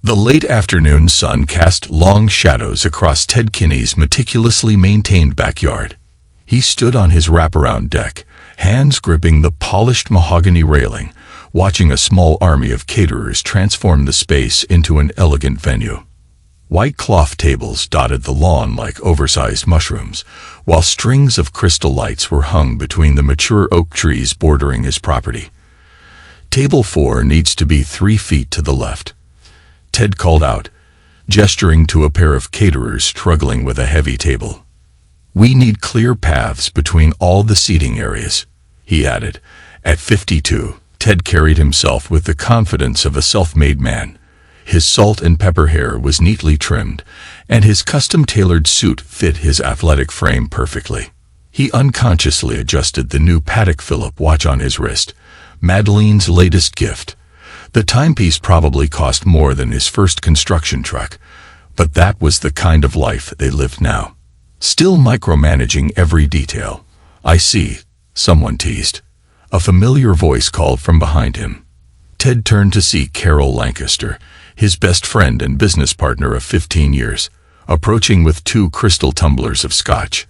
The late afternoon sun cast long shadows across Ted Kinney's meticulously maintained backyard. He stood on his wraparound deck, hands gripping the polished mahogany railing, watching a small army of caterers transform the space into an elegant venue. White cloth tables dotted the lawn like oversized mushrooms, while strings of crystal lights were hung between the mature oak trees bordering his property. "Table 4 needs to be 3 feet to the left," Ted called out, gesturing to a pair of caterers struggling with a heavy table. "We need clear paths between all the seating areas," he added. At 52, Ted carried himself with the confidence of a self-made man. His salt and pepper hair was neatly trimmed, and his custom-tailored suit fit his athletic frame perfectly. He unconsciously adjusted the new Patek Philippe watch on his wrist, Madeleine's latest gift. The timepiece probably cost more than his first construction truck, but that was the kind of life they lived now. Still micromanaging every detail. "I see," someone teased. A familiar voice called from behind him. Ted turned to see Carol Lancaster, his best friend and business partner of 15 years, approaching with 2 crystal tumblers of scotch.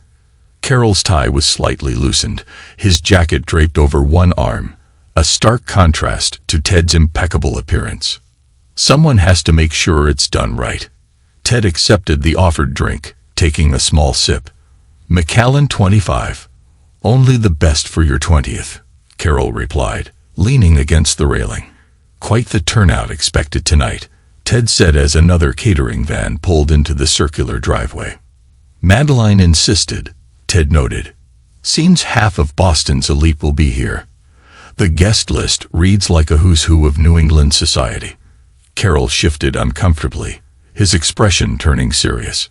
Carol's tie was slightly loosened, his jacket draped over one arm, a stark contrast to Ted's impeccable appearance. "Someone has to make sure it's done right." Ted accepted the offered drink, taking a small sip. "Macallan 25. Only the best for your 20th, Carol replied, leaning against the railing. "Quite the turnout expected tonight," Ted said as another catering van pulled into the circular driveway. "Madeleine insisted," Ted noted. "Seems half of Boston's elite will be here. The guest list reads like a who's who of New England society." Carol shifted uncomfortably, his expression turning serious.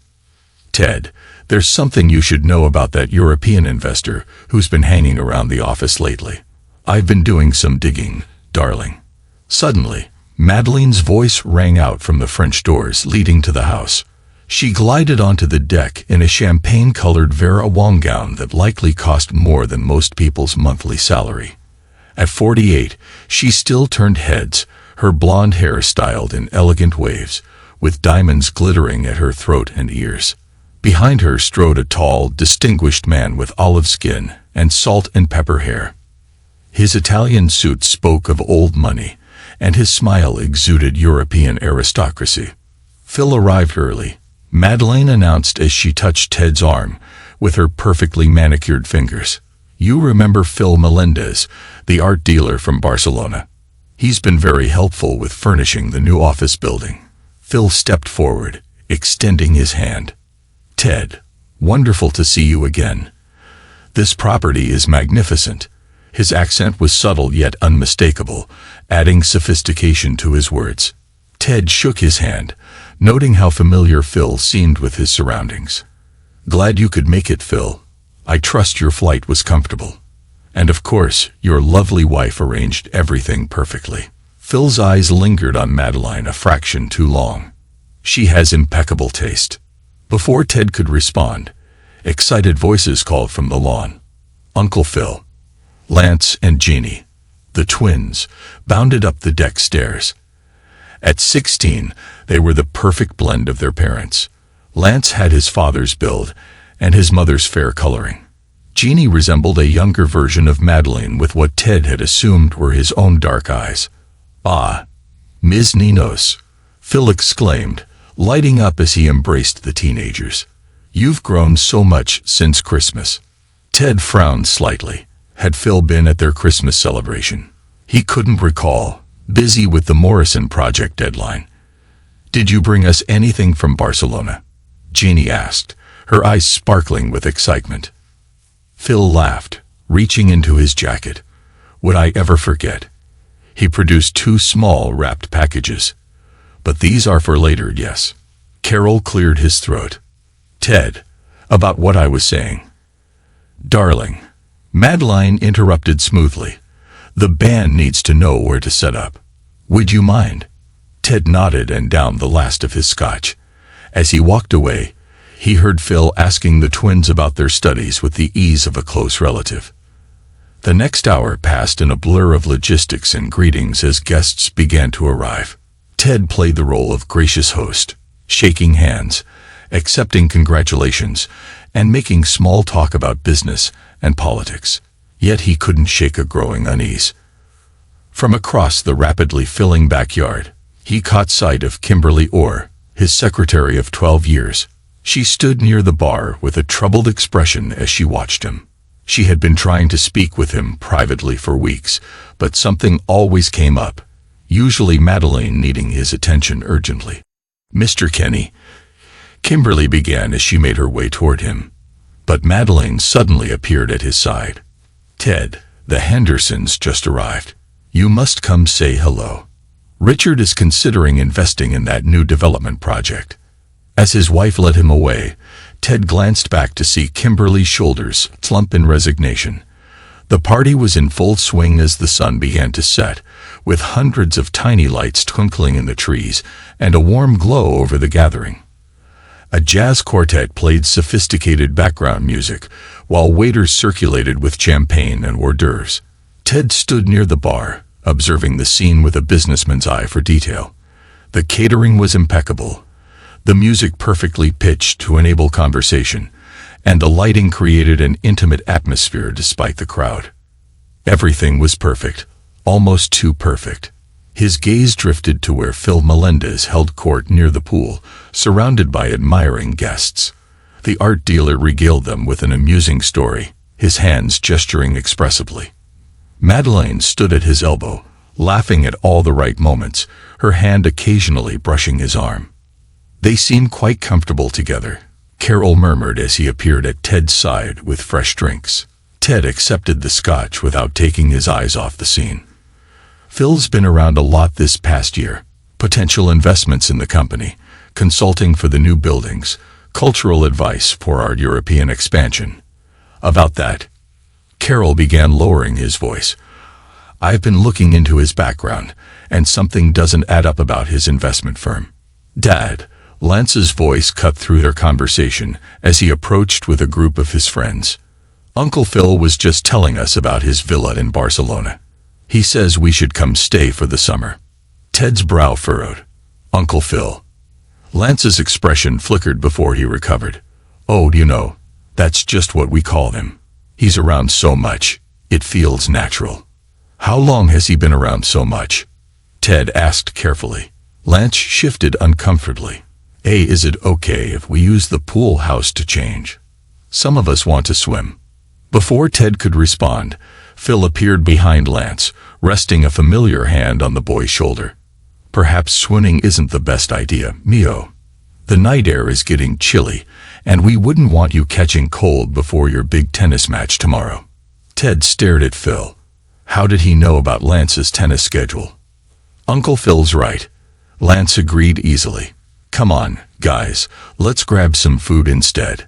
"Ted, there's something you should know about that European investor who's been hanging around the office lately. I've been doing some digging, darling." Suddenly, Madeleine's voice rang out from the French doors leading to the house. She glided onto the deck in a champagne-colored Vera Wang gown that likely cost more than most people's monthly salary. At 48, she still turned heads, her blonde hair styled in elegant waves, with diamonds glittering at her throat and ears. Behind her strode a tall, distinguished man with olive skin and salt and pepper hair. His Italian suit spoke of old money, and his smile exuded European aristocracy. Phil arrived early, Madeleine announced as she touched Ted's arm with her perfectly manicured fingers. "You remember Phil Melendez, the art dealer from Barcelona? He's been very helpful with furnishing the new office building." Phil stepped forward, extending his hand. "Ted, wonderful to see you again. This property is magnificent." His accent was subtle yet unmistakable, adding sophistication to his words. Ted shook his hand, noting how familiar Phil seemed with his surroundings. "Glad you could make it, Phil. I trust your flight was comfortable. And of course, your lovely wife arranged everything perfectly." Phil's eyes lingered on Madeleine a fraction too long. "She has impeccable taste." Before Ted could respond, excited voices called from the lawn. Uncle Phil, Lance and Jeannie, the twins, bounded up the deck stairs. At 16, they were the perfect blend of their parents. Lance had his father's build and his mother's fair coloring. Jeannie resembled a younger version of Madeleine with what Ted had assumed were his own dark eyes. "Ah, Ms. Ninos," Phil exclaimed, lighting up as he embraced the teenagers. "You've grown so much since Christmas." Ted frowned slightly. Had Phil been at their Christmas celebration? He couldn't recall, busy with the Morrison project deadline. "Did you bring us anything from Barcelona?" Jeannie asked, her eyes sparkling with excitement. Phil laughed, reaching into his jacket. "Would I ever forget?" He produced 2 small wrapped packages. "But these are for later, yes." Carol cleared his throat. "Ted, about what I was saying." "Darling," Madeleine interrupted smoothly, "the band needs to know where to set up. Would you mind?" Ted nodded and downed the last of his scotch. As he walked away, he heard Phil asking the twins about their studies with the ease of a close relative. The next hour passed in a blur of logistics and greetings as guests began to arrive. Ted played the role of gracious host, shaking hands, accepting congratulations, and making small talk about business and politics. Yet he couldn't shake a growing unease. From across the rapidly filling backyard, he caught sight of Kimberly Orr, his secretary of 12 years. She stood near the bar with a troubled expression as she watched him. She had been trying to speak with him privately for weeks, but something always came up, usually Madeleine needing his attention urgently. "Mr. Kenny," Kimberly began as she made her way toward him. But Madeleine suddenly appeared at his side. "Ted, the Hendersons just arrived. You must come say hello. Richard is considering investing in that new development project." As his wife led him away, Ted glanced back to see Kimberly's shoulders slump in resignation. The party was in full swing as the sun began to set, with hundreds of tiny lights twinkling in the trees and a warm glow over the gathering. A jazz quartet played sophisticated background music, while waiters circulated with champagne and hors d'oeuvres. Ted stood near the bar, observing the scene with a businessman's eye for detail. The catering was impeccable, the music perfectly pitched to enable conversation, and the lighting created an intimate atmosphere despite the crowd. Everything was perfect, almost too perfect. His gaze drifted to where Phil Melendez held court near the pool, surrounded by admiring guests. The art dealer regaled them with an amusing story, his hands gesturing expressively. Madeleine stood at his elbow, laughing at all the right moments, her hand occasionally brushing his arm. "They seem quite comfortable together," Carol murmured as he appeared at Ted's side with fresh drinks. Ted accepted the scotch without taking his eyes off the scene. "Phil's been around a lot this past year. Potential investments in the company, consulting for the new buildings, cultural advice for our European expansion. About that," Carol began lowering his voice, "I've been looking into his background, and something doesn't add up about his investment firm." "Dad," Lance's voice cut through their conversation as he approached with a group of his friends. "Uncle Phil was just telling us about his villa in Barcelona. He says we should come stay for the summer." Ted's brow furrowed. "Uncle Phil." Lance's expression flickered before he recovered. "Oh, you know, that's just what we call him. He's around so much, it feels natural." "How long has he been around so much?" Ted asked carefully. Lance shifted uncomfortably. Is it okay if we use the pool house to change? Some of us want to swim." Before Ted could respond, Phil appeared behind Lance, resting a familiar hand on the boy's shoulder. "Perhaps swimming isn't the best idea, Mio. The night air is getting chilly, and we wouldn't want you catching cold before your big tennis match tomorrow." Ted stared at Phil. How did he know about Lance's tennis schedule? "Uncle Phil's right," Lance agreed easily. "Come on, guys, let's grab some food instead."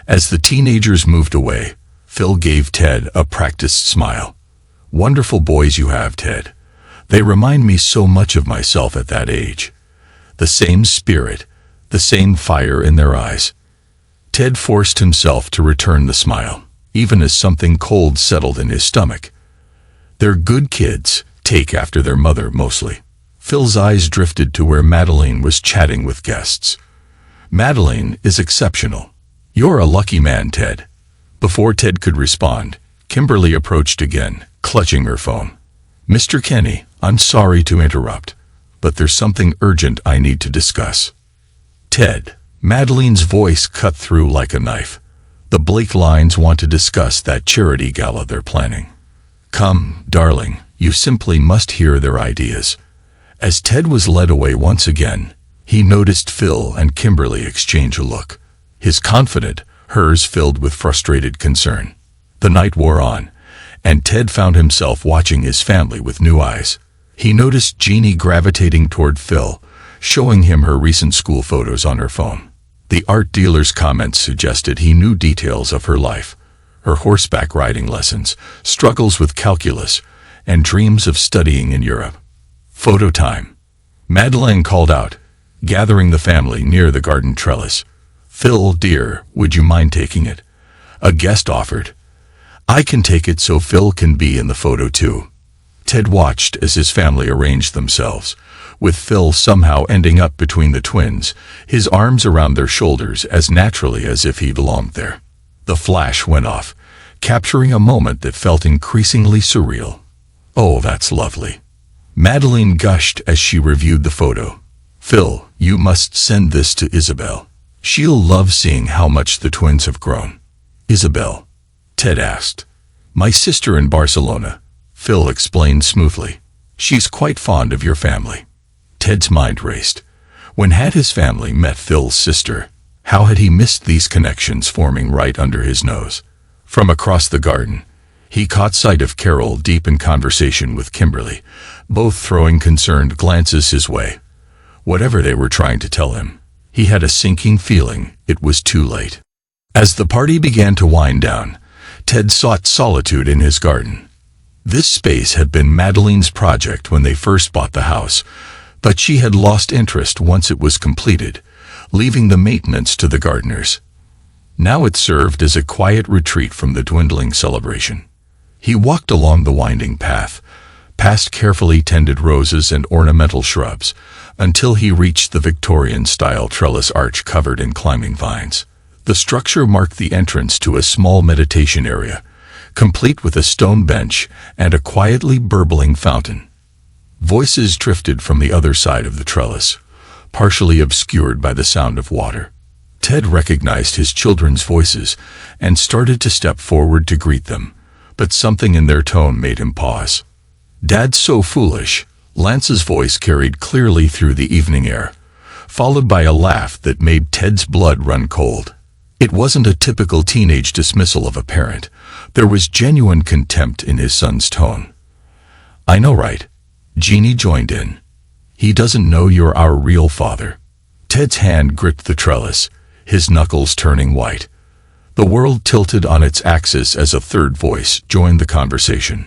As the teenagers moved away, Phil gave Ted a practiced smile. "Wonderful boys you have, Ted. They remind me so much of myself at that age. The same spirit, the same fire in their eyes." Ted forced himself to return the smile, even as something cold settled in his stomach. "They're good kids, take after their mother mostly." Phil's eyes drifted to where Madeleine was chatting with guests. "Madeleine is exceptional. You're a lucky man, Ted." Before Ted could respond, Kimberly approached again, clutching her phone. "Mr. Kenny, I'm sorry to interrupt, but there's something urgent I need to discuss." "Ted," Madeleine's voice cut through like a knife. "The Blake lines want to discuss that charity gala they're planning. Come, darling, you simply must hear their ideas." As Ted was led away once again, he noticed Phil and Kimberly exchange a look, his confident, hers filled with frustrated concern. The night wore on, and Ted found himself watching his family with new eyes. He noticed Jeannie gravitating toward Phil, showing him her recent school photos on her phone. The art dealer's comments suggested he knew details of her life, her horseback riding lessons, struggles with calculus, and dreams of studying in Europe. "Photo time," Madeleine called out, gathering the family near the garden trellis. "Phil, dear, would you mind taking it?" A guest offered. "I can take it so Phil can be in the photo too." Ted watched as his family arranged themselves, with Phil somehow ending up between the twins, his arms around their shoulders as naturally as if he belonged there. The flash went off, capturing a moment that felt increasingly surreal. "Oh, that's lovely." Madeline gushed as she reviewed the photo. "Phil, you must send this to Isabel. She'll love seeing how much the twins have grown." "Isabel?" Ted asked. "My sister in Barcelona," Phil explained smoothly. "She's quite fond of your family." Ted's mind raced. When had his family met Phil's sister? How had he missed these connections forming right under his nose? From across the garden, he caught sight of Carol deep in conversation with Kimberly, both throwing concerned glances his way. Whatever they were trying to tell him, he had a sinking feeling it was too late. As the party began to wind down, Ted sought solitude in his garden. This space had been Madeline's project when they first bought the house, but she had lost interest once it was completed, leaving the maintenance to the gardeners. Now it served as a quiet retreat from the dwindling celebration. He walked along the winding path, past carefully tended roses and ornamental shrubs, until he reached the Victorian-style trellis arch covered in climbing vines. The structure marked the entrance to a small meditation area, complete with a stone bench and a quietly burbling fountain. Voices drifted from the other side of the trellis, partially obscured by the sound of water. Ted recognized his children's voices and started to step forward to greet them, but something in their tone made him pause. "Dad's so foolish," Lance's voice carried clearly through the evening air, followed by a laugh that made Ted's blood run cold. It wasn't a typical teenage dismissal of a parent. There was genuine contempt in his son's tone. "I know, right?" Jeannie joined in. "He doesn't know you're our real father." Ted's hand gripped the trellis, his knuckles turning white. The world tilted on its axis as a third voice joined the conversation.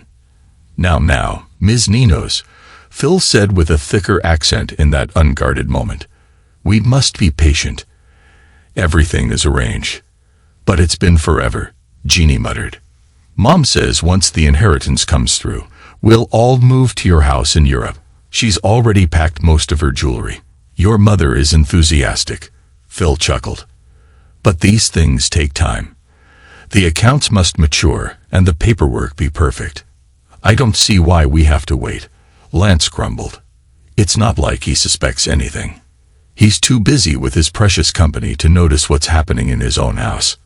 Now, Ms. Ninos," Phil said with a thicker accent in that unguarded moment. "We must be patient. Everything is arranged." "But it's been forever," Jeannie muttered. "Mom says once the inheritance comes through, we'll all move to your house in Europe. She's already packed most of her jewelry." "Your mother is enthusiastic," Phil chuckled. "But these things take time. The accounts must mature and the paperwork be perfect." "I don't see why we have to wait," Lance grumbled. "It's not like he suspects anything. He's too busy with his precious company to notice what's happening in his own house."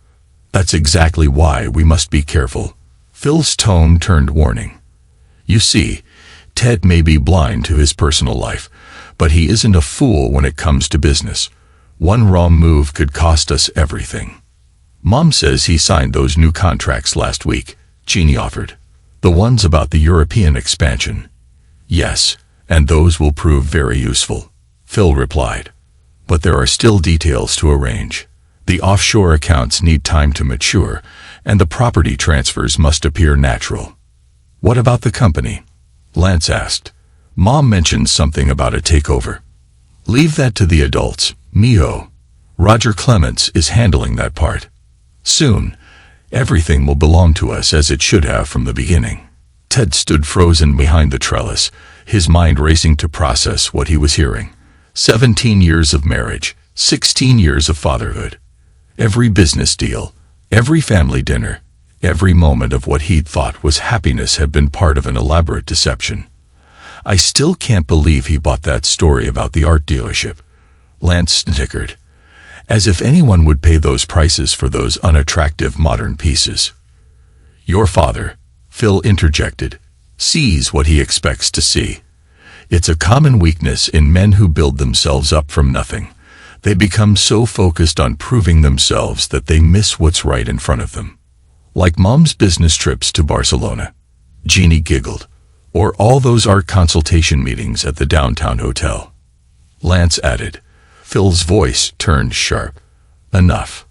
"That's exactly why we must be careful." Phil's tone turned warning. "You see, Ted may be blind to his personal life, but he isn't a fool when it comes to business. One wrong move could cost us everything." "Mom says he signed those new contracts last week," Jeannie offered. "The ones about the European expansion." "Yes, and those will prove very useful," Phil replied. "But there are still details to arrange. The offshore accounts need time to mature, and the property transfers must appear natural." "What about the company?" Lance asked. "Mom mentioned something about a takeover." "Leave that to the adults, mijo. Roger Clements is handling that part. Soon, everything will belong to us as it should have from the beginning." Ted stood frozen behind the trellis, his mind racing to process what he was hearing. 17 years of marriage, 16 years of fatherhood. Every business deal, every family dinner, every moment of what he'd thought was happiness had been part of an elaborate deception. "I still can't believe he bought that story about the art dealership," Lance snickered. "As if anyone would pay those prices for those unattractive modern pieces." "Your father," Phil interjected, "sees what he expects to see. It's a common weakness in men who build themselves up from nothing. They become so focused on proving themselves that they miss what's right in front of them. Like Mom's business trips to Barcelona." Jeannie giggled. "Or all those art consultation meetings at the downtown hotel." Lance added. Phil's voice turned sharp. "Enough.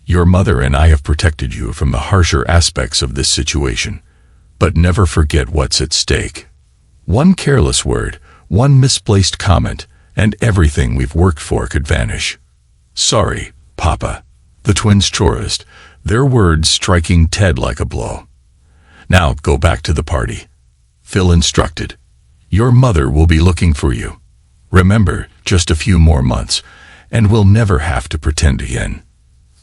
Your mother and I have protected you from the harsher aspects of this situation. But never forget what's at stake. One careless word, one misplaced comment, and everything we've worked for could vanish." "Sorry, Papa," the twins chorused, their words striking Ted like a blow. "Now go back to the party," Phil instructed. "Your mother will be looking for you." Remember, just a few more months, and we'll never have to pretend again.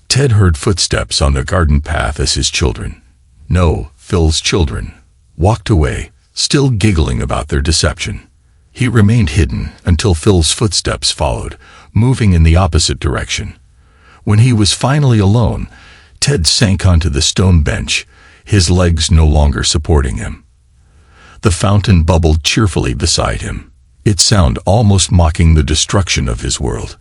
Ted heard footsteps on the garden path as his children, no, Phil's children, walked away, still giggling about their deception. He remained hidden until Phil's footsteps followed, moving in the opposite direction. When he was finally alone, Ted sank onto the stone bench, his legs no longer supporting him. The fountain bubbled cheerfully beside him, its sound almost mocking the destruction of his world.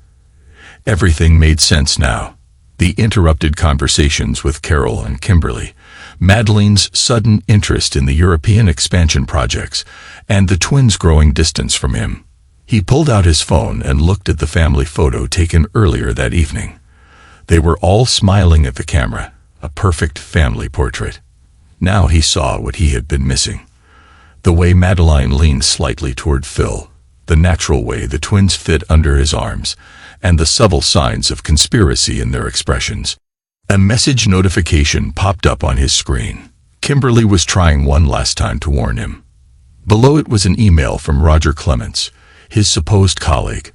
Everything made sense now. The interrupted conversations with Carol and Kimberly, Madeline's sudden interest in the European expansion projects, and the twins' growing distance from him. He pulled out his phone and looked at the family photo taken earlier that evening. They were all smiling at the camera, a perfect family portrait. Now he saw what he had been missing. The way Madeline leaned slightly toward Phil, the natural way the twins fit under his arms, and the subtle signs of conspiracy in their expressions. A message notification popped up on his screen. Kimberly was trying one last time to warn him. Below it was an email from Roger Clements, his supposed colleague,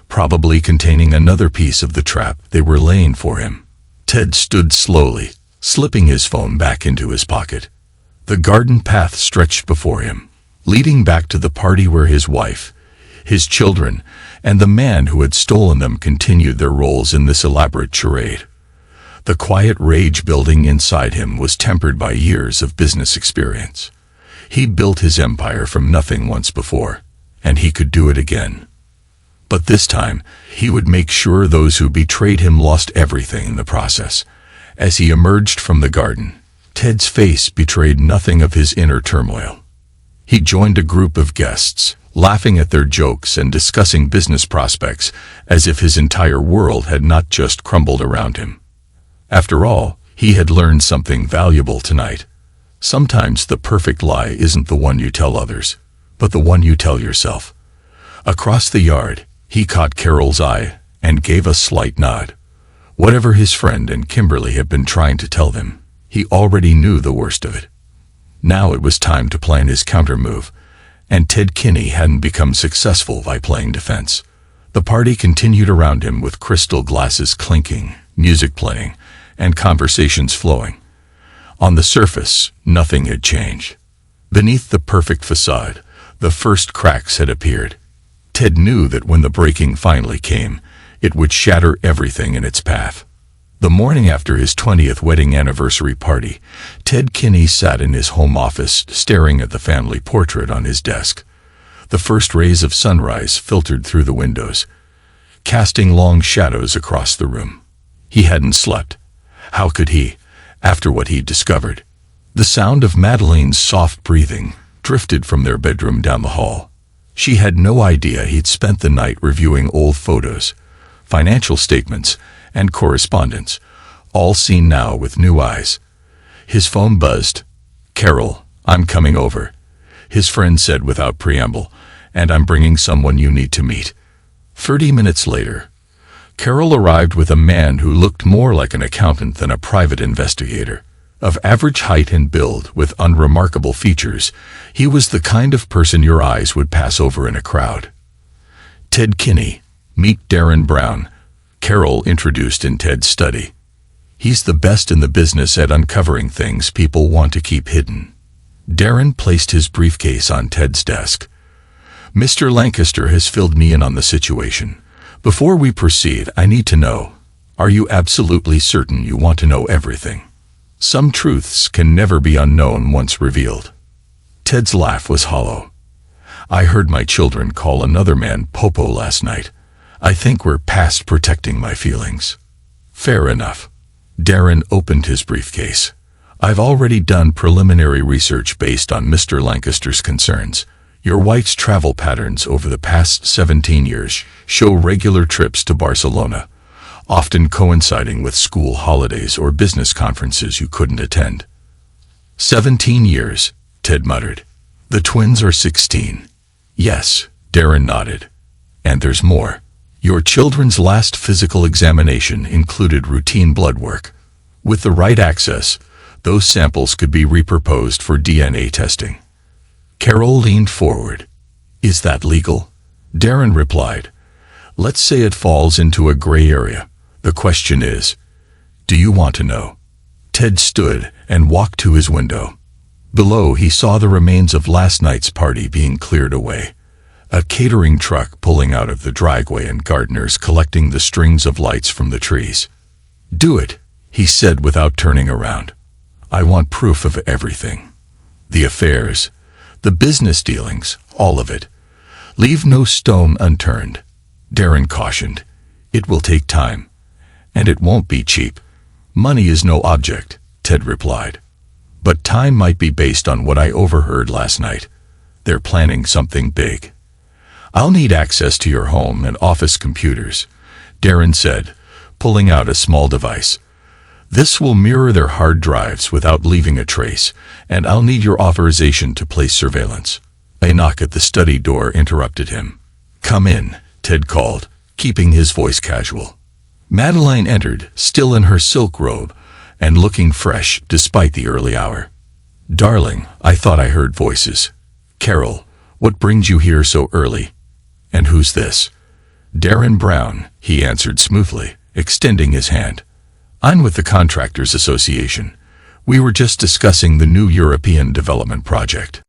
probably containing another piece of the trap they were laying for him. Ted stood slowly, slipping his phone back into his pocket. The garden path stretched before him, leading back to the party where his wife, his children, and the man who had stolen them continued their roles in this elaborate charade. The quiet rage building inside him was tempered by years of business experience. He'd built his empire from nothing once before, and he could do it again. But this time, he would make sure those who betrayed him lost everything in the process. As he emerged from the garden, Ted's face betrayed nothing of his inner turmoil. He joined a group of guests, laughing at their jokes and discussing business prospects as if his entire world had not just crumbled around him. After all, he had learned something valuable tonight. Sometimes the perfect lie isn't the one you tell others, but the one you tell yourself. Across the yard, he caught Carol's eye and gave a slight nod. Whatever his friend and Kimberly had been trying to tell them, he already knew the worst of it. Now it was time to plan his counter-move, and Ted Kinney hadn't become successful by playing defense. The party continued around him with crystal glasses clinking, music playing, and conversations flowing. On the surface, nothing had changed. Beneath the perfect facade, the first cracks had appeared. Ted knew that when the breaking finally came, it would shatter everything in its path. The morning after his 20th wedding anniversary party, Ted Kinney sat in his home office staring at the family portrait on his desk. The first rays of sunrise filtered through the windows, casting long shadows across the room. He hadn't slept. How could he, after what he'd discovered? The sound of Madeline's soft breathing drifted from their bedroom down the hall. She had no idea he'd spent the night reviewing old photos, financial statements, and correspondence, all seen now with new eyes. His phone buzzed. "Carol, I'm coming over," his friend said without preamble, "and I'm bringing someone you need to meet." 30 minutes later, Carol arrived with a man who looked more like an accountant than a private investigator. Of average height and build with unremarkable features, he was the kind of person your eyes would pass over in a crowd. "Ted Kinney, meet Darren Brown," Carol introduced in Ted's study. "He's the best in the business at uncovering things people want to keep hidden." Darren placed his briefcase on Ted's desk. "Mr. Lancaster has filled me in on the situation. Before we proceed, I need to know, are you absolutely certain you want to know everything? Some truths can never be unknown once revealed." Ted's laugh was hollow. "I heard my children call another man Popo last night. I think we're past protecting my feelings." "Fair enough." Darren opened his briefcase. "I've already done preliminary research based on Mr. Lancaster's concerns. Your wife's travel patterns over the past 17 years show regular trips to Barcelona, often coinciding with school holidays or business conferences you couldn't attend." 17 years, Ted muttered. "The twins are 16. "Yes," Darren nodded. "And there's more. Your children's last physical examination included routine blood work. With the right access, those samples could be repurposed for DNA testing." Carol leaned forward. "Is that legal?" Darren replied, "Let's say it falls into a gray area. The question is, do you want to know?" Ted stood and walked to his window. Below, he saw the remains of last night's party being cleared away. A catering truck pulling out of the driveway and gardeners collecting the strings of lights from the trees. "Do it," he said without turning around. "I want proof of everything. The affairs, the business dealings, all of it. Leave no stone unturned." Darren cautioned, "It will take time. And it won't be cheap." "Money is no object," Ted replied. "But time might be based on what I overheard last night. They're planning something big." "I'll need access to your home and office computers," Darren said, pulling out a small device. "This will mirror their hard drives without leaving a trace, and I'll need your authorization to place surveillance." A knock at the study door interrupted him. "Come in," Ted called, keeping his voice casual. Madeline entered, still in her silk robe, and looking fresh despite the early hour. "Darling, I thought I heard voices." "Carol, what brings you here so early?" "And who's this?" "Darren Brown," he answered smoothly, extending his hand. "I'm with the Contractors Association. We were just discussing the new European development project."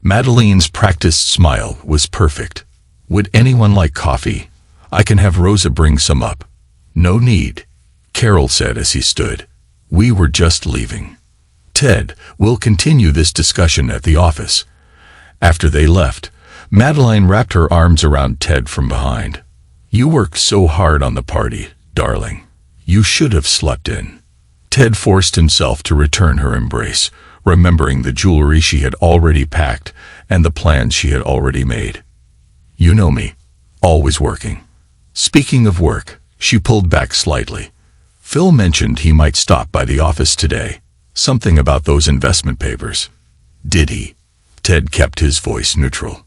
Madeline's practiced smile was perfect. "Would anyone like coffee? I can have Rosa bring some up." "No need," Carol said as he stood. "We were just leaving." "Ted, we'll continue this discussion at the office." After they left, Madeline wrapped her arms around Ted from behind. "You worked so hard on the party, darling. You should have slept in." Ted forced himself to return her embrace, remembering the jewelry she had already packed and the plans she had already made. "You know me, always working." Speaking of work, she pulled back slightly. "Phil mentioned he might stop by the office today. Something about those investment papers." "Did he?" Ted kept his voice neutral.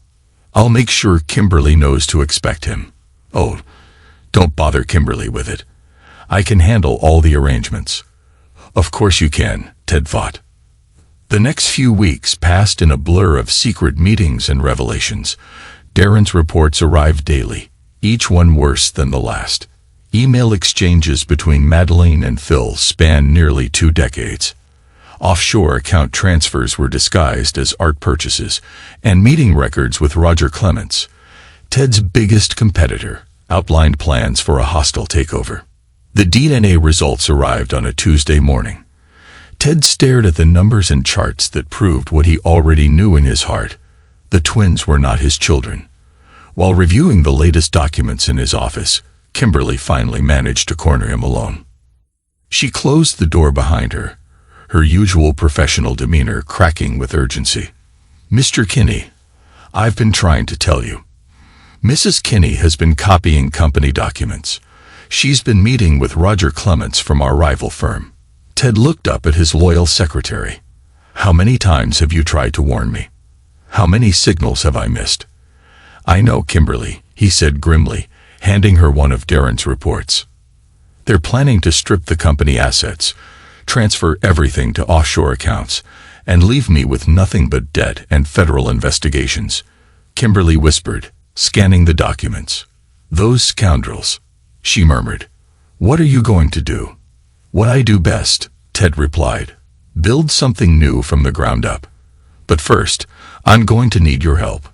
"I'll make sure Kimberly knows to expect him." "Oh, don't bother Kimberly with it. I can handle all the arrangements." "Of course you can," Ted thought. The next few weeks passed in a blur of secret meetings and revelations. Darren's reports arrived daily, each one worse than the last. Email exchanges between Madeline and Phil spanned nearly 2 decades. Offshore account transfers were disguised as art purchases, and meeting records with Roger Clements, Ted's biggest competitor, outlined plans for a hostile takeover. The DNA results arrived on a Tuesday morning. Ted stared at the numbers and charts that proved what he already knew in his heart. The twins were not his children. While reviewing the latest documents in his office, Kimberly finally managed to corner him alone. She closed the door behind her, her usual professional demeanor cracking with urgency. "Mr. Kinney, I've been trying to tell you. Mrs. Kinney has been copying company documents. She's been meeting with Roger Clements from our rival firm." Ted looked up at his loyal secretary. "How many times have you tried to warn me? How many signals have I missed?" "I know, Kimberly," he said grimly, handing her one of Darren's reports. "They're planning to strip the company assets, transfer everything to offshore accounts, and leave me with nothing but debt and federal investigations," Kimberly whispered, scanning the documents. "Those scoundrels," she murmured. "What are you going to do?" "What I do best," Ted replied. "Build something new from the ground up. But first, I'm going to need your help."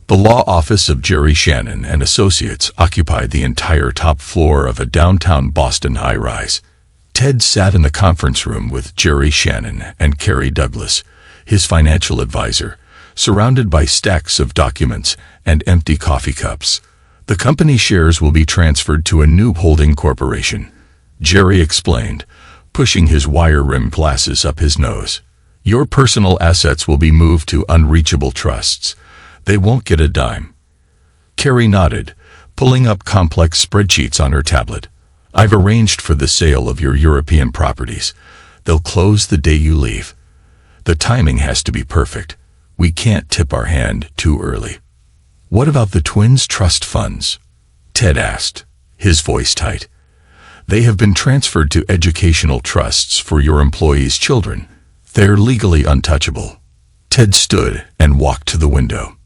The law office of Jerry Shannon and Associates occupied the entire top floor of a downtown Boston high-rise. Ted sat in the conference room with Jerry Shannon and Carrie Douglas, his financial advisor, surrounded by stacks of documents and empty coffee cups. "The company shares will be transferred to a new holding corporation," Jerry explained, pushing his wire-rimmed glasses up his nose. "Your personal assets will be moved to unreachable trusts. They won't get a dime." Carrie nodded, pulling up complex spreadsheets on her tablet. "I've arranged for the sale of your European properties. They'll close the day you leave. The timing has to be perfect. We can't tip our hand too early." "What about the twins' trust funds?" Ted asked, his voice tight. "They have been transferred to educational trusts for your employees' children. They're legally untouchable." Ted stood and walked to the window.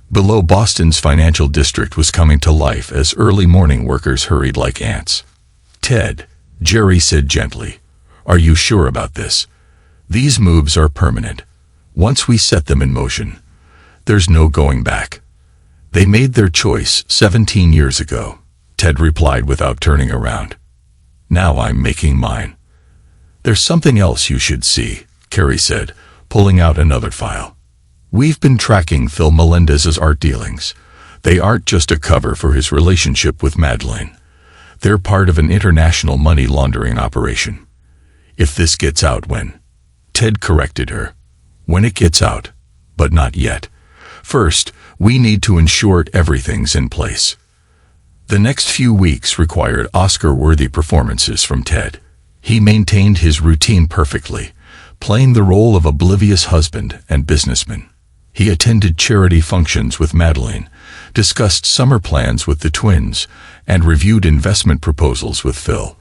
Below, Boston's financial district was coming to life as early morning workers hurried like ants. "Ted," Jerry said gently, "are you sure about this? These moves are permanent. Once we set them in motion, there's no going back." "They made their choice 17 years ago," Ted replied without turning around. "Now I'm making mine." "There's something else you should see," Carrie said, pulling out another file. "We've been tracking Phil Melendez's art dealings. They aren't just a cover for his relationship with Madeleine. They're part of an international money laundering operation. If this gets out when—" Ted corrected her. "When it gets out, but not yet. First, we need to ensure everything's in place." The next few weeks required Oscar-worthy performances from Ted. He maintained his routine perfectly, playing the role of oblivious husband and businessman. He attended charity functions with Madeleine, discussed summer plans with the twins, and reviewed investment proposals with Phil.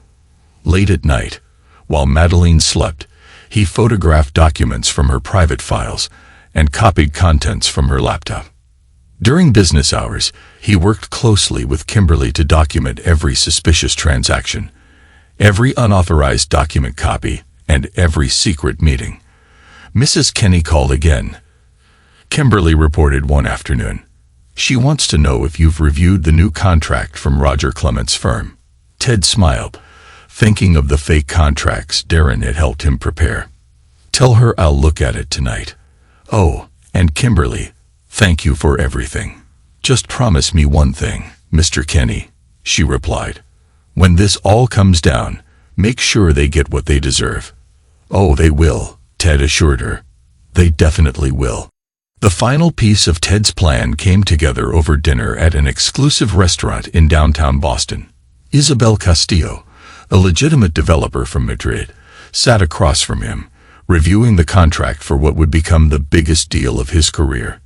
Late at night, while Madeleine slept, he photographed documents from her private files and copied contents from her laptop. During business hours, he worked closely with Kimberly to document every suspicious transaction, every unauthorized document copy, and every secret meeting. Mrs. Kenny called again. Kimberly reported one afternoon. "She wants to know if you've reviewed the new contract from Roger Clement's firm." Ted smiled, thinking of the fake contracts Darren had helped him prepare. "Tell her I'll look at it tonight." "Oh, and Kimberly, thank you for everything. Just promise me one thing, Mr. Kenny," she replied. "When this all comes down, make sure they get what they deserve." "Oh, they will," Ted assured her. "They definitely will." The final piece of Ted's plan came together over dinner at an exclusive restaurant in downtown Boston. Isabel Castillo, a legitimate developer from Madrid, sat across from him, reviewing the contract for what would become the biggest deal of his career.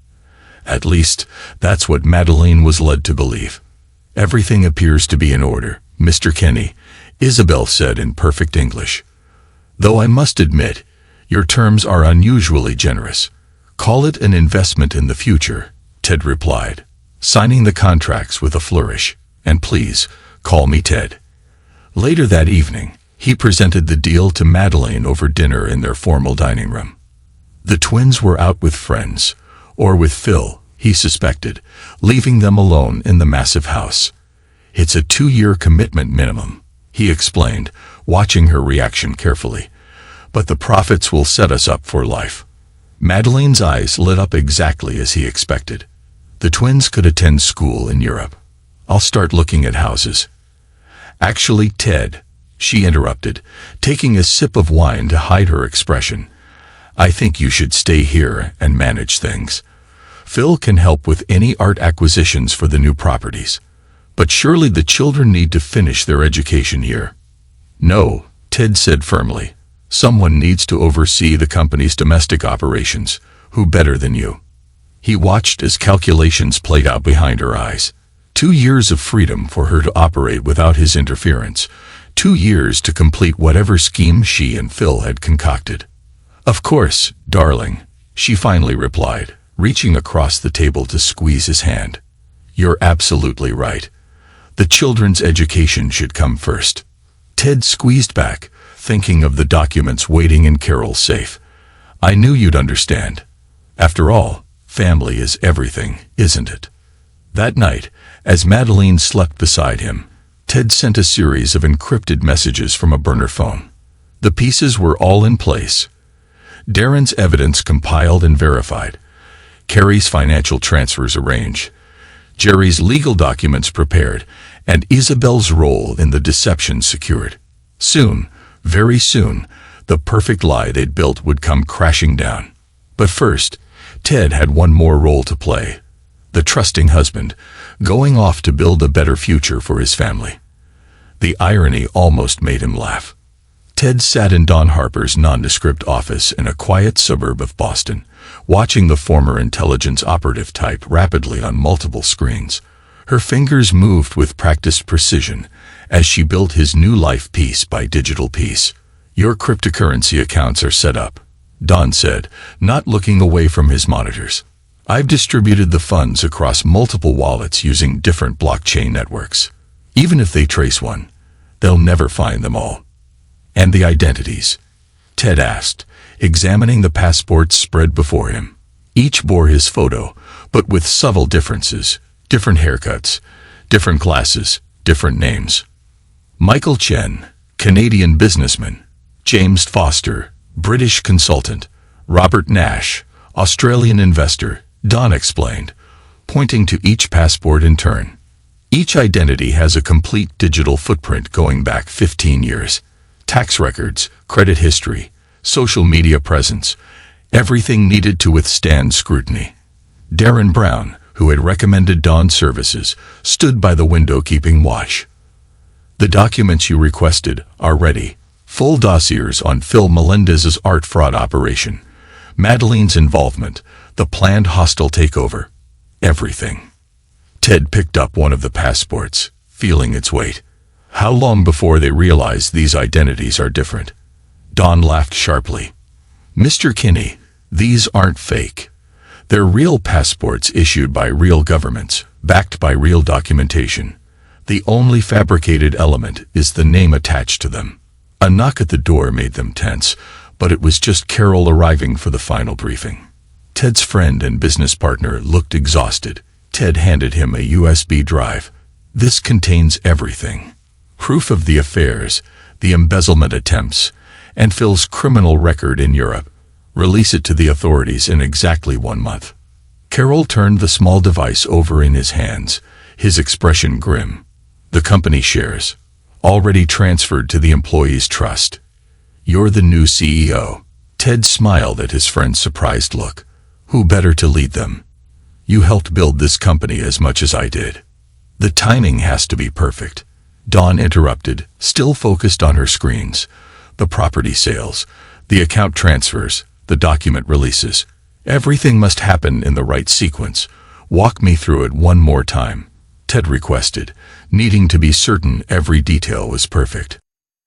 At least, that's what Madeleine was led to believe. "Everything appears to be in order, Mr. Kenny," Isabel said in perfect English. "Though I must admit, your terms are unusually generous." "Call it an investment in the future," Ted replied, signing the contracts with a flourish. "And please, call me Ted." Later that evening, he presented the deal to Madeleine over dinner in their formal dining room. The twins were out with friends, or with Phil, he suspected, leaving them alone in the massive house. "It's a 2-year commitment minimum," he explained, watching her reaction carefully. "But the profits will set us up for life." Madeleine's eyes lit up exactly as he expected. The twins could attend school in Europe. "I'll start looking at houses." "Actually, Ted," she interrupted, taking a sip of wine to hide her expression, "I think you should stay here and manage things. Phil can help with any art acquisitions for the new properties. But surely the children need to finish their education here." "No," Ted said firmly. "Someone needs to oversee the company's domestic operations. Who better than you?" He watched as calculations played out behind her eyes. 2 years of freedom for her to operate without his interference. 2 years to complete whatever scheme she and Phil had concocted. "Of course, darling," she finally replied, reaching across the table to squeeze his hand. "You're absolutely right. The children's education should come first." Ted squeezed back, thinking of the documents waiting in Carol's safe. "I knew you'd understand. After all, family is everything, isn't it?" That night, as Madeleine slept beside him, Ted sent a series of encrypted messages from a burner phone. The pieces were all in place. Darren's evidence compiled and verified. Carrie's financial transfers arranged. Jerry's legal documents prepared, and Isabel's role in the deception secured. Soon, very soon, the perfect lie they'd built would come crashing down. But first, Ted had one more role to play. The trusting husband, going off to build a better future for his family. The irony almost made him laugh. Ted sat in Dawn Harper's nondescript office in a quiet suburb of Boston, watching the former intelligence operative type rapidly on multiple screens. Her fingers moved with practiced precision as she built his new life piece by digital piece. "Your cryptocurrency accounts are set up," Dawn said, not looking away from his monitors. I've distributed the funds across multiple wallets using different blockchain networks. Even if they trace one, they'll never find them all. And the identities? Ted asked, examining the passports spread before him. Each bore his photo, but with subtle differences, different haircuts, different glasses, different names. Michael Chen, Canadian businessman. James Foster, British consultant. Robert Nash, Australian investor, Don explained, pointing to each passport in turn. Each identity has a complete digital footprint going back 15 years. Tax records, credit history, social media presence, everything needed to withstand scrutiny. Darren Brown, who had recommended Don's services, stood by the window keeping watch. The documents you requested are ready. Full dossiers on Phil Melendez's art fraud operation, Madeleine's involvement, the planned hostile takeover. Everything. Ted picked up one of the passports, feeling its weight. How long before they realize these identities are different? Don laughed sharply. Mr. Kinney, these aren't fake. They're real passports issued by real governments, backed by real documentation. The only fabricated element is the name attached to them. A knock at the door made them tense, but it was just Carol arriving for the final briefing. Ted's friend and business partner looked exhausted. Ted handed him a USB drive. This contains everything. Proof of the affairs, the embezzlement attempts, and Phil's criminal record in Europe. Release it to the authorities in exactly 1 month. Carol turned the small device over in his hands, his expression grim. The company shares, already transferred to the employees' trust. You're the new CEO. Ted smiled at his friend's surprised look. Who better to lead them? You helped build this company as much as I did. The timing has to be perfect. Dawn interrupted, still focused on her screens. The property sales, the account transfers, the document releases. Everything must happen in the right sequence. Walk me through it one more time, Ted requested, needing to be certain every detail was perfect.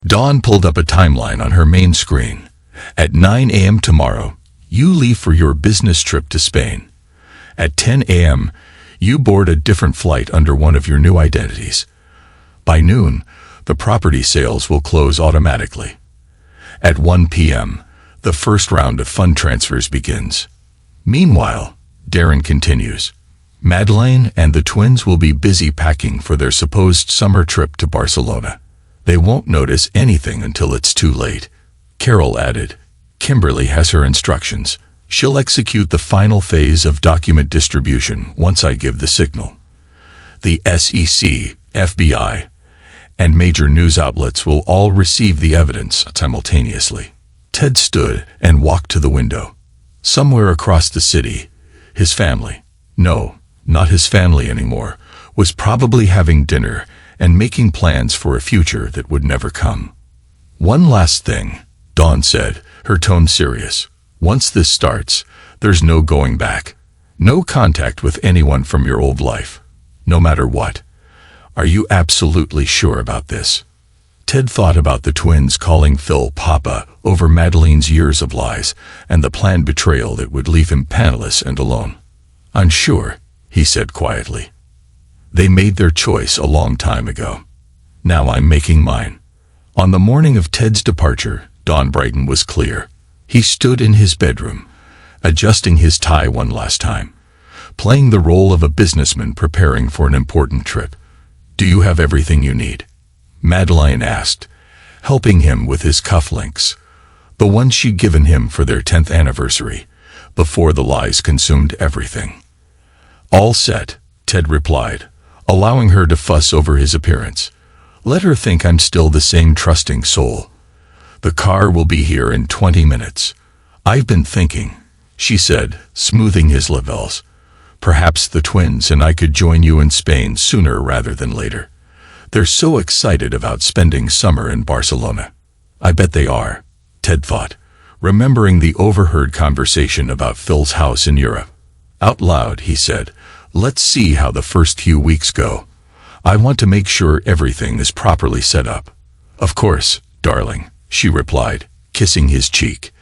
Dawn pulled up a timeline on her main screen. At 9 a.m. tomorrow, you leave for your business trip to Spain. At 10 a.m., you board a different flight under one of your new identities. By noon, the property sales will close automatically. At 1 p.m., the first round of fund transfers begins. Meanwhile, Darren continues, Madeleine and the twins will be busy packing for their supposed summer trip to Barcelona. They won't notice anything until it's too late. Carol added, Kimberly has her instructions. She'll execute the final phase of document distribution once I give the signal. The SEC, FBI, and major news outlets will all receive the evidence simultaneously. Ted stood and walked to the window. Somewhere across the city, his family, no, not his family anymore, was probably having dinner and making plans for a future that would never come. One last thing, Dawn said, her tone serious. Once this starts, there's no going back. No contact with anyone from your old life. No matter what. Are you absolutely sure about this? Ted thought about the twins calling Phil Papa over Madeleine's years of lies and the planned betrayal that would leave him penniless and alone. I'm sure, he said quietly. They made their choice a long time ago. Now I'm making mine. On the morning of Ted's departure, Don Brighton was clear. He stood in his bedroom, adjusting his tie one last time, playing the role of a businessman preparing for an important trip. Do you have everything you need? Madeleine asked, helping him with his cufflinks, the ones she'd given him for their 10th anniversary, before the lies consumed everything. All set, Ted replied, allowing her to fuss over his appearance. Let her think I'm still the same trusting soul. The car will be here in 20 minutes. I've been thinking, she said, smoothing his lapels. Perhaps the twins and I could join you in Spain sooner rather than later. They're so excited about spending summer in Barcelona. I bet they are, Ted thought, remembering the overheard conversation about Phil's house in Europe. Out loud, he said, let's see how the first few weeks go. I want to make sure everything is properly set up. Of course, darling, she replied, kissing his cheek.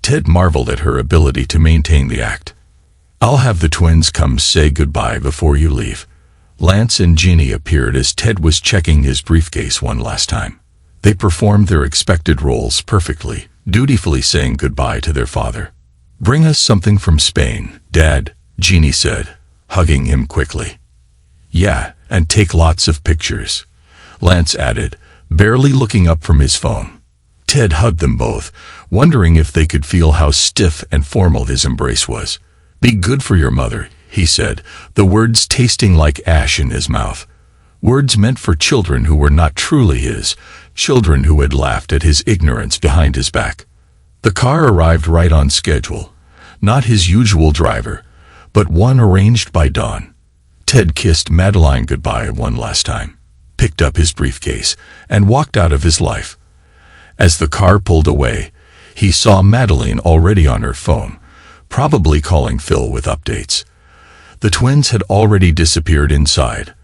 Ted marveled at her ability to maintain the act. I'll have the twins come say goodbye before you leave. Lance and Jeannie appeared as Ted was checking his briefcase one last time. They performed their expected roles perfectly, dutifully saying goodbye to their father. Bring us something from Spain, Dad, Jeannie said, hugging him quickly. Yeah, and take lots of pictures, Lance added, barely looking up from his phone. Ted hugged them both, wondering if they could feel how stiff and formal his embrace was. Be good for your mother, he said, the words tasting like ash in his mouth. Words meant for children who were not truly his, children who had laughed at his ignorance behind his back. The car arrived right on schedule. Not his usual driver, but one arranged by Dawn. Ted kissed Madeline goodbye one last time, picked up his briefcase, and walked out of his life. As the car pulled away, he saw Madeline already on her phone, probably calling Phil with updates. The twins had already disappeared inside,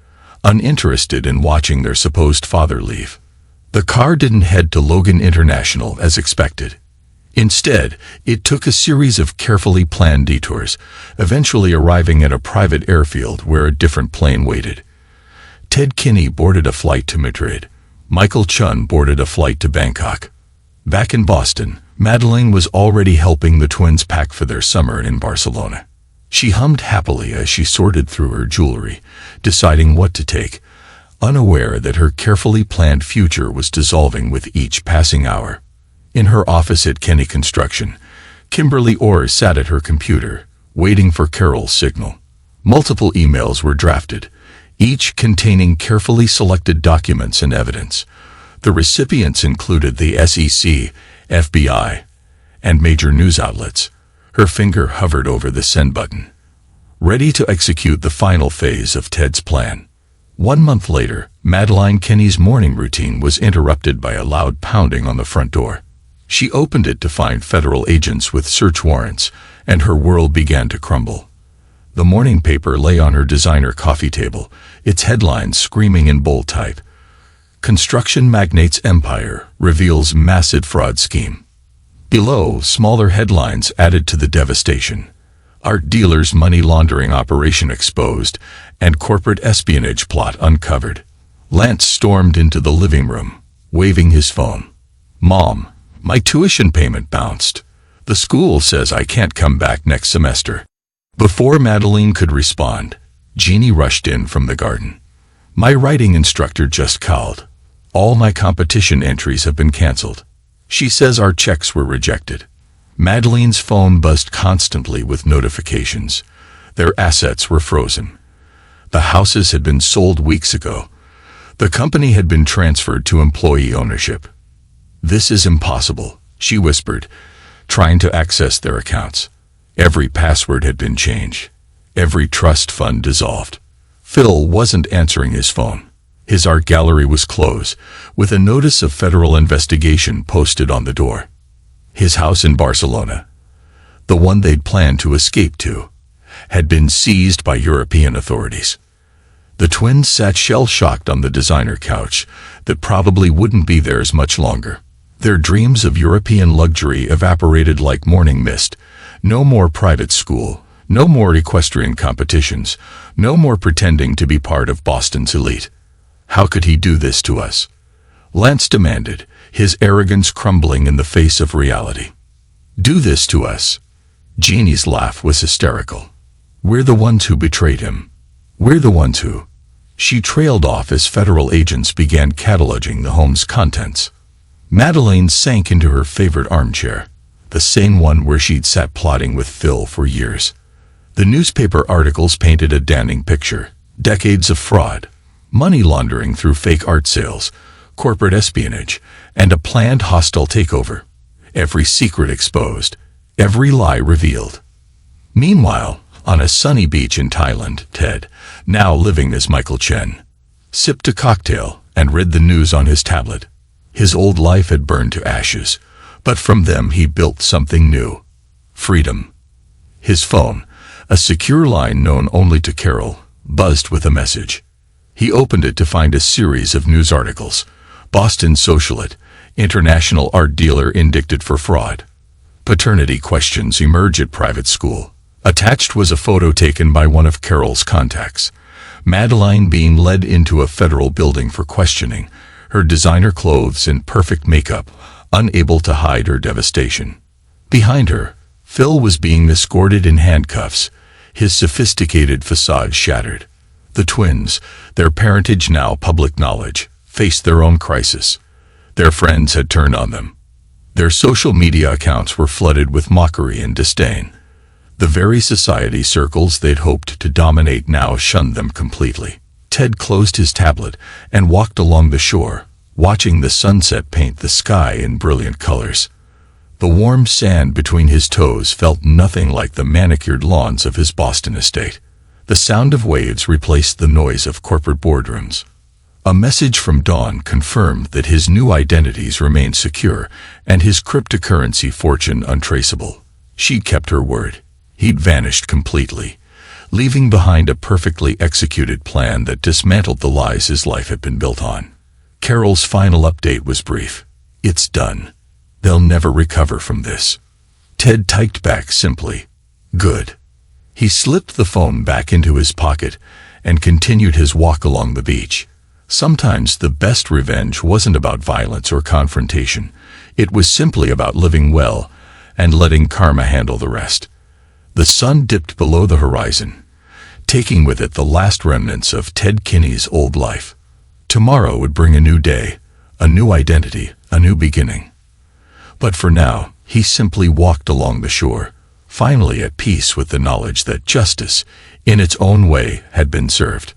uninterested in watching their supposed father leave. The car didn't head to Logan International as expected. Instead, it took a series of carefully planned detours, eventually arriving at a private airfield where a different plane waited. Ted Kinney boarded a flight to Madrid. Michael Chun boarded a flight to Bangkok. Back in Boston, Madeline was already helping the twins pack for their summer in Barcelona. She hummed happily as she sorted through her jewelry, deciding what to take, unaware that her carefully planned future was dissolving with each passing hour. In her office at Kenny Construction, Kimberly Orr sat at her computer, waiting for Carol's signal. Multiple emails were drafted, each containing carefully selected documents and evidence. The recipients included the SEC, FBI, and major news outlets. Her finger hovered over the send button, ready to execute the final phase of Ted's plan. 1 month later, Madeline Kinney's morning routine was interrupted by a loud pounding on the front door. She opened it to find federal agents with search warrants, and her world began to crumble. The morning paper lay on her designer coffee table, its headlines screaming in bold type. Construction magnate's empire reveals massive fraud scheme. Below, smaller headlines added to the devastation. Art dealer's money laundering operation exposed and corporate espionage plot uncovered. Lance stormed into the living room, waving his phone. Mom, my tuition payment bounced. The school says I can't come back next semester. Before Madeline could respond, Jeannie rushed in from the garden. My writing instructor just called. All my competition entries have been canceled. She says our checks were rejected. Madeline's phone buzzed constantly with notifications. Their assets were frozen. The houses had been sold weeks ago. The company had been transferred to employee ownership. This is impossible, she whispered, trying to access their accounts. Every password had been changed. Every trust fund dissolved. Phil wasn't answering his phone. His art gallery was closed, with a notice of federal investigation posted on the door. His house in Barcelona, the one they'd planned to escape to, had been seized by European authorities. The twins sat shell-shocked on the designer couch that probably wouldn't be theirs much longer. Their dreams of European luxury evaporated like morning mist. No more private school, no more equestrian competitions, no more pretending to be part of Boston's elite. How could he do this to us? Lance demanded, his arrogance crumbling in the face of reality. Do this to us? Jeannie's laugh was hysterical. We're the ones who betrayed him. We're the ones who... She trailed off as federal agents began cataloging the home's contents. Madeline sank into her favorite armchair, the same one where she'd sat plotting with Phil for years. The newspaper articles painted a damning picture. Decades of fraud, money laundering through fake art sales, corporate espionage, and a planned hostile takeover. Every secret exposed, every lie revealed. Meanwhile, on a sunny beach in Thailand, Ted, now living as Michael Chen, sipped a cocktail and read the news on his tablet. His old life had burned to ashes, but from them he built something new. Freedom. His phone, a secure line known only to Carol, buzzed with a message. He opened it to find a series of news articles. Boston socialite, international art dealer indicted for fraud. Paternity questions emerge at private school. Attached was a photo taken by one of Carol's contacts. Madeline being led into a federal building for questioning, her designer clothes in perfect makeup, unable to hide her devastation. Behind her, Phil was being escorted in handcuffs, his sophisticated facade shattered. The twins, their parentage now public knowledge, faced their own crisis. Their friends had turned on them. Their social media accounts were flooded with mockery and disdain. The very society circles they'd hoped to dominate now shunned them completely. Ted closed his tablet and walked along the shore, watching the sunset paint the sky in brilliant colors. The warm sand between his toes felt nothing like the manicured lawns of his Boston estate. The sound of waves replaced the noise of corporate boardrooms. A message from Dawn confirmed that his new identities remained secure and his cryptocurrency fortune untraceable. She'd kept her word. He'd vanished completely, leaving behind a perfectly executed plan that dismantled the lies his life had been built on. Carol's final update was brief. It's done. They'll never recover from this. Ted typed back simply, "Good." He slipped the phone back into his pocket and continued his walk along the beach. Sometimes the best revenge wasn't about violence or confrontation. It was simply about living well and letting karma handle the rest. The sun dipped below the horizon, taking with it the last remnants of Ted Kinney's old life. Tomorrow would bring a new day, a new identity, a new beginning. But for now, he simply walked along the shore, finally at peace with the knowledge that justice, in its own way, had been served.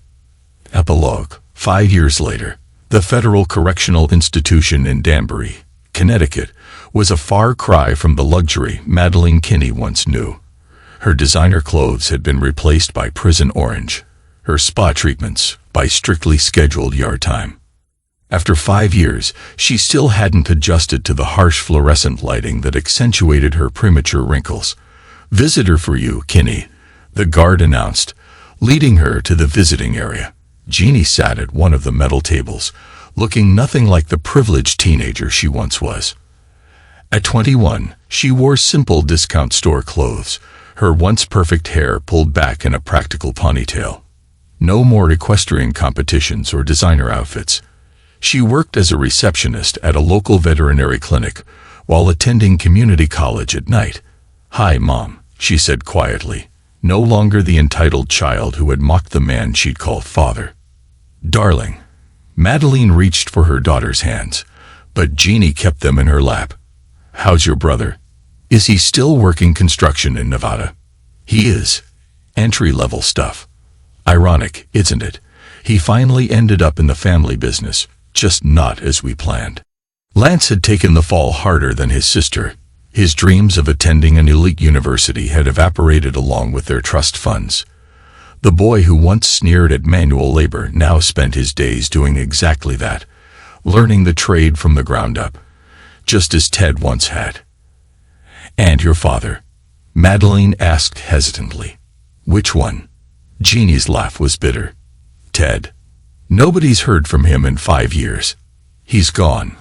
Epilogue. 5 years later, the Federal Correctional Institution in Danbury, Connecticut, was a far cry from the luxury Madeline Kinney once knew. Her designer clothes had been replaced by prison orange, her spa treatments by strictly scheduled yard time. After 5 years, she still hadn't adjusted to the harsh fluorescent lighting that accentuated her premature wrinkles. "Visitor for you, Kinney," the guard announced, leading her to the visiting area. Jeannie sat at one of the metal tables, looking nothing like the privileged teenager she once was. At 21, she wore simple discount store clothes, her once perfect hair pulled back in a practical ponytail. No more equestrian competitions or designer outfits. She worked as a receptionist at a local veterinary clinic while attending community college at night. "Hi, Mom," she said quietly, no longer the entitled child who had mocked the man she'd called father. "Darling." Madeline reached for her daughter's hands, but Jeannie kept them in her lap. "How's your brother? Is he still working construction in Nevada?" "He is. Entry-level stuff. Ironic, isn't it? He finally ended up in the family business, just not as we planned." Lance had taken the fall harder than his sister. His dreams of attending an elite university had evaporated along with their trust funds. The boy who once sneered at manual labor now spent his days doing exactly that, learning the trade from the ground up, just as Ted once had. "And your father?" Madeline asked hesitantly. "Which one?" Jeannie's laugh was bitter. "Ted. Nobody's heard from him in 5 years. He's gone,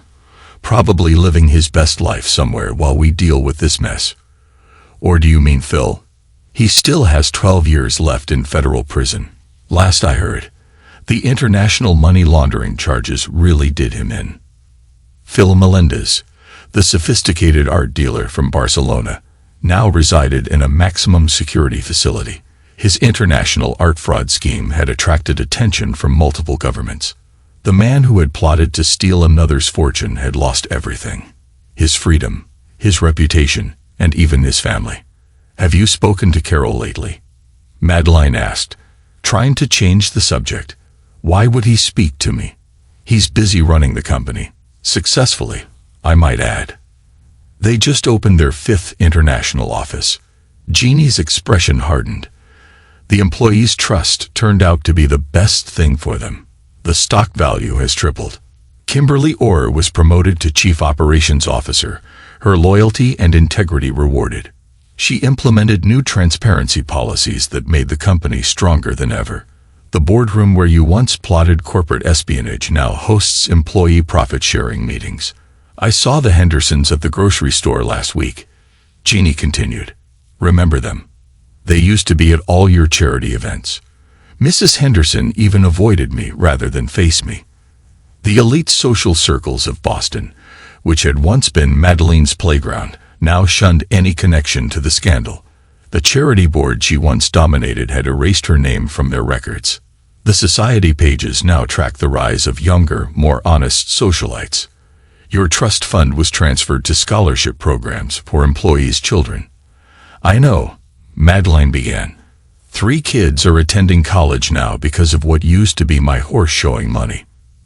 probably living his best life somewhere while we deal with this mess." "Or do you mean Phil? He still has 12 years left in federal prison. Last I heard, the international money laundering charges really did him in." Phil Melendez, the sophisticated art dealer from Barcelona, now resided in a maximum security facility. His international art fraud scheme had attracted attention from multiple governments. The man who had plotted to steal another's fortune had lost everything: his freedom, his reputation, and even his family. "Have you spoken to Carol lately?" Madeline asked, trying to change the subject. "Why would he speak to me? He's busy running the company. Successfully, I might add. They just opened their 5th international office." Jeannie's expression hardened. The employees' trust turned out to be the best thing for them. The stock value has tripled. Kimberly Orr was promoted to Chief Operations Officer, her loyalty and integrity rewarded. She implemented new transparency policies that made the company stronger than ever. The boardroom where you once plotted corporate espionage now hosts employee profit-sharing meetings. "I saw the Hendersons at the grocery store last week," Jeannie continued. "Remember them? They used to be at all your charity events. Mrs. Henderson even avoided me rather than face me. The elite social circles of Boston, which had once been Madeline's playground, now shunned any connection to the scandal. The charity board she once dominated had erased her name from their records. The society pages now track the rise of younger, more honest socialites. Your trust fund was transferred to scholarship programs for employees' children. I know, Madeline began. 3 kids are attending college now because of what used to be my horse-showing money.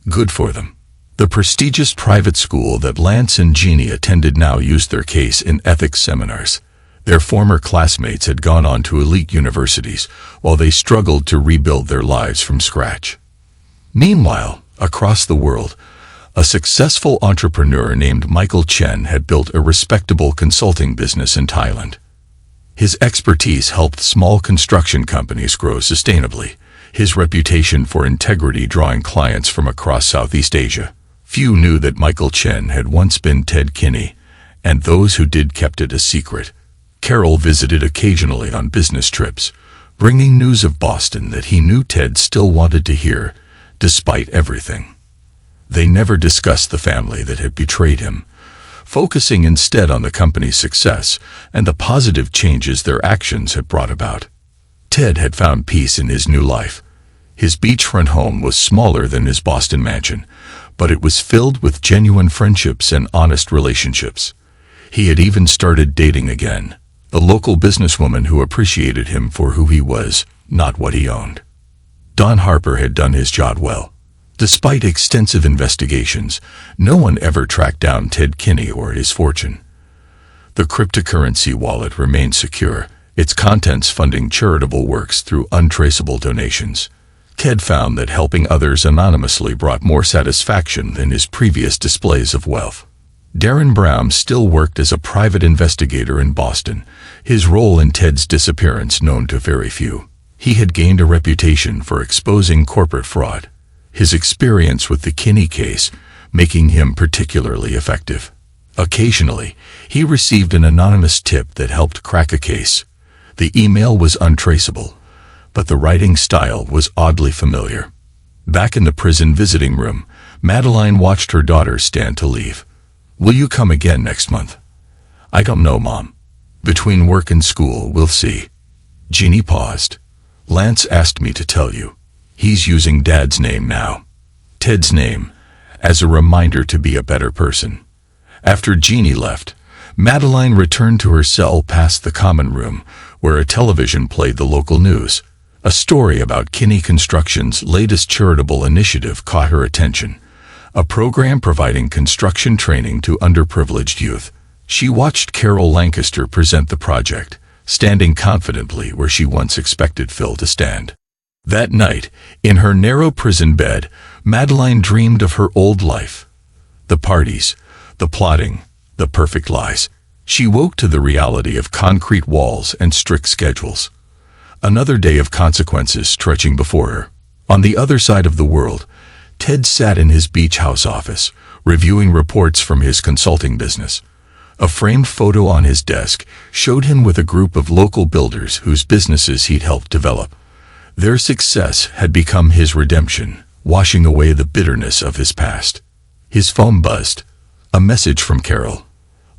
Good for them. The prestigious private school that Lance and Jeannie attended now used their case in ethics seminars. Their former classmates had gone on to elite universities, while they struggled to rebuild their lives from scratch. Meanwhile, across the world, a successful entrepreneur named Michael Chen had built a respectable consulting business in Thailand. His expertise helped small construction companies grow sustainably, his reputation for integrity drawing clients from across Southeast Asia. Few knew that Michael Chen had once been Ted Kinney, and those who did kept it a secret. Carol visited occasionally on business trips, bringing news of Boston that he knew Ted still wanted to hear, despite everything. They never discussed the family that had betrayed him, focusing instead on the company's success and the positive changes their actions had brought about. Ted had found peace in his new life. His beachfront home was smaller than his Boston mansion, but it was filled with genuine friendships and honest relationships. He had even started dating again, a local businesswoman who appreciated him for who he was, not what he owned. Don Harper had done his job well. Despite extensive investigations, no one ever tracked down Ted Kinney or his fortune. The cryptocurrency wallet remained secure, its contents funding charitable works through untraceable donations. Ted found that helping others anonymously brought more satisfaction than his previous displays of wealth. Darren Brown still worked as a private investigator in Boston, his role in Ted's disappearance known to very few. He had gained a reputation for exposing corporate fraud, his experience with the Kinney case making him particularly effective. Occasionally, he received an anonymous tip that helped crack a case. The email was untraceable, but the writing style was oddly familiar. Back in the prison visiting room, Madeline watched her daughter stand to leave. "Will you come again next month?" "I don't know, Mom. Between work and school, we'll see." Jeannie paused. "Lance asked me to tell you. He's using Dad's name now. Ted's name, as a reminder to be a better person." After Jeannie left, Madeline returned to her cell past the common room, where a television played the local news. A story about Kinney Construction's latest charitable initiative caught her attention, a program providing construction training to underprivileged youth. She watched Carol Lancaster present the project, standing confidently where she once expected Phil to stand. That night, in her narrow prison bed, Madeline dreamed of her old life. The parties, the plotting, the perfect lies. She woke to the reality of concrete walls and strict schedules. Another day of consequences stretching before her. On the other side of the world, Ted sat in his beach house office, reviewing reports from his consulting business. A framed photo on his desk showed him with a group of local builders whose businesses he'd helped develop. Their success had become his redemption, washing away the bitterness of his past. His phone buzzed. A message from Carol.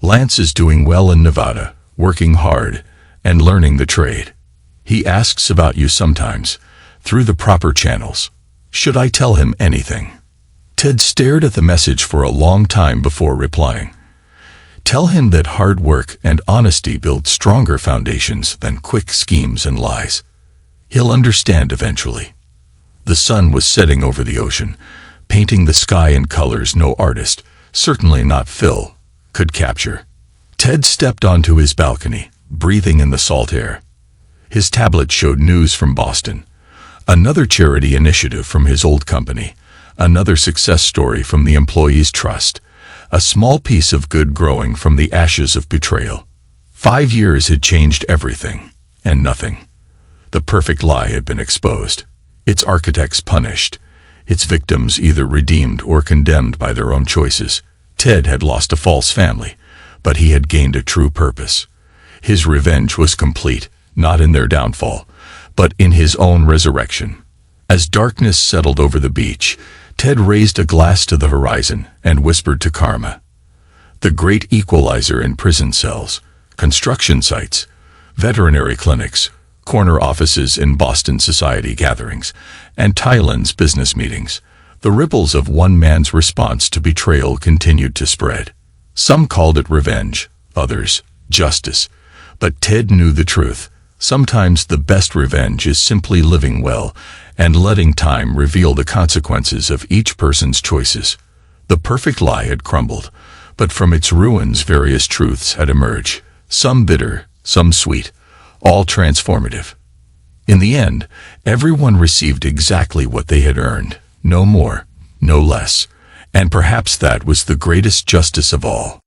"Lance is doing well in Nevada, working hard, and learning the trade. He asks about you sometimes, through the proper channels. Should I tell him anything?" Ted stared at the message for a long time before replying. "Tell him that hard work and honesty build stronger foundations than quick schemes and lies. He'll understand eventually." The sun was setting over the ocean, painting the sky in colors no artist, certainly not Phil, could capture. Ted stepped onto his balcony, breathing in the salt air. His tablet showed news from Boston. Another charity initiative from his old company, another success story from the employees' trust, a small piece of good growing from the ashes of betrayal. 5 years had changed everything, and nothing. The perfect lie had been exposed, its architects punished, its victims either redeemed or condemned by their own choices. Ted had lost a false family, but he had gained a true purpose. His revenge was complete, not in their downfall, but in his own resurrection. As darkness settled over the beach, Ted raised a glass to the horizon and whispered to Karma. The great equalizer in prison cells, construction sites, veterinary clinics, corner offices in Boston society gatherings, and Thailand's business meetings. The ripples of one man's response to betrayal continued to spread. Some called it revenge, others justice. But Ted knew the truth. Sometimes the best revenge is simply living well and letting time reveal the consequences of each person's choices. The perfect lie had crumbled, but from its ruins various truths had emerged, some bitter, some sweet, all transformative. In the end, everyone received exactly what they had earned, no more, no less, and perhaps that was the greatest justice of all.